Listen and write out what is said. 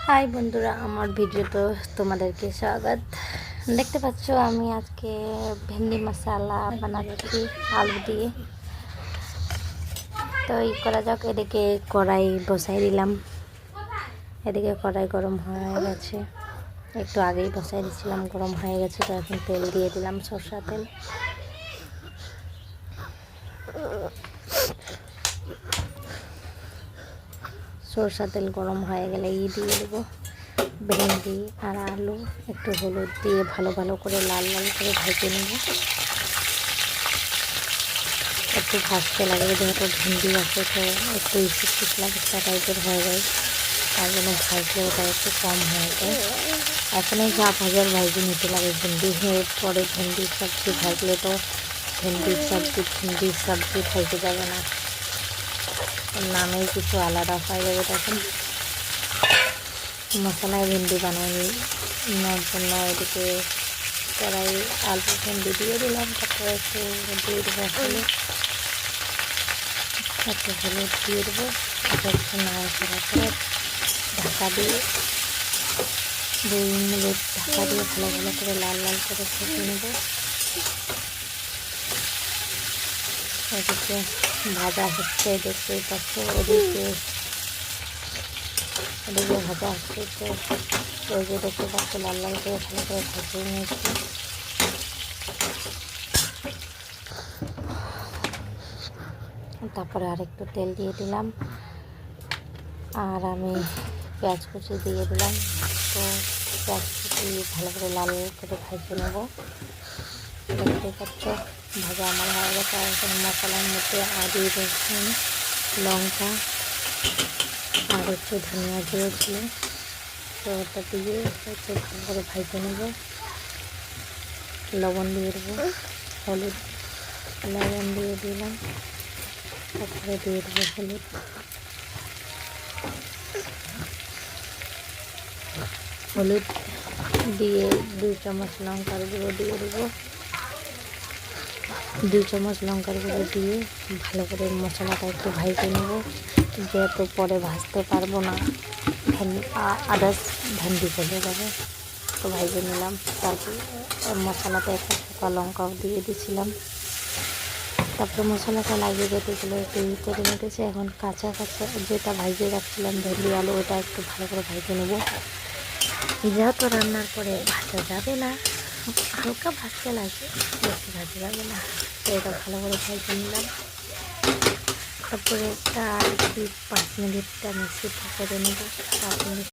High বন্ধুরা, আমার ভিডিওতে তোমাদেরকে স্বাগত। দেখতে পাচ্ছ আমি আজকে ভেন্ডি মশলা বানাচ্ছি আলু দিয়ে। তো এই করা যাক, এদিকে কড়াই বসাই দিলাম। এদিকে কড়াই গরম হয়ে গেছে, একটু আগেই বসাই দিয়েছিলাম, গরম হয়ে গেছে। তো এখন তেল দিয়ে দিলাম, সরষা তেল। সরষা তেল গরম হয়ে গেলে দিয়ে দেবো ভেন্ডি আর আলু। একটু হলুদ দিয়ে ভালো ভালো করে লাল লাল করে ভেজে নেব। একটু ভাজতে লাগবে, যেহেতু ভেন্ডি আছে তো একটু পিছলা পিছলা টাইপের হয়ে যায়, তার জন্য ভাজলে ওটা একটু কম হয়ে যায়। এখনই যা ভাজার ভাজি নিতে লাগে ভেন্ডি, পরে ভেন্ডির সবজি ভাজলে তো ভেন্ডির সবজি খাইতে যাবে না, নামেই কিছু আলাদা হয়ে যাবে। তখন মশলায় ভেন্ডি বানাই নেওয়ার জন্য এদিকে কড়াই আলু ভেন্ডি দিয়ে দিলাম। তারপরে একটু দিয়ে দেবো হলুদ, একটু হলুদ দিয়ে দেবো। একটু নাড়াচাড়া করে ঢাকা দিয়ে 2 মিনিট ঢাকা দিয়ে ভালো ভালো করে লাল লাল করে ভেজে নেব। এদিকে ভাজা হচ্ছে, দেখতেই পাচ্ছ। এদিকে ভাজা হচ্ছে, তো ওই যে দেখতে পাচ্ছ লাল লাল করে ভালো করে ভেজে নিয়েছি। তারপরে আরেকটু তেল দিয়ে দিলাম, আর আমি পেঁয়াজ কুচি দিয়ে দিলাম। তো পেঁয়াজ কুচি ভালো করে লাল করে ভেজে নেব। দেখতে পাচ্ছ ভাজা আমার হয়ে গেছে। এখন মশলার মধ্যে আদা, রসুন, লঙ্কা আর একটু ধনিয়া গুঁড়ো ছিল, তো ওটা দিয়ে একটু ভালো করে ভেজে নেব। লবণ দিয়ে দেবো, হলুদ, লবণ দিয়ে দিলাম। তারপরে দিয়ে দেবো হলুদ, হলুদ দিয়ে 2 চামচ লঙ্কার গুঁড়ো দিয়ে দেবো। 2 চামচ লঙ্কার গুঁড়ো দিয়ে ভালো করে মশলাটা একটু ভেজে নেব, যেহেতু পরে ভাজতে পারবো না, আদার্স ভেন্ডি চলে যাবে। তো ভেজে নিলাম। তারপর মশলাটা একটা শুকা লঙ্কাও দিয়ে দিয়েছিলাম। তারপরে মশলাটা লাগিয়ে যেতেগুলো একটু করে নিতেছে। এখন কাঁচা যেটা ভাজিয়ে রাখছিলাম ভেন্ডি আলু, ওটা একটু ভালো করে ভেজে নেব। যেহেতু রান্নার পরে ভাজা যাবে না, হালকা ভাজতে লাগবে, বেশি ভাজা যাবে না। তো এটা ভালো করে ভেজে নিলাম। তারপরে একটা 5 মিনিটটা আমি সিদ্ধ করে নেব। 5 মিনিট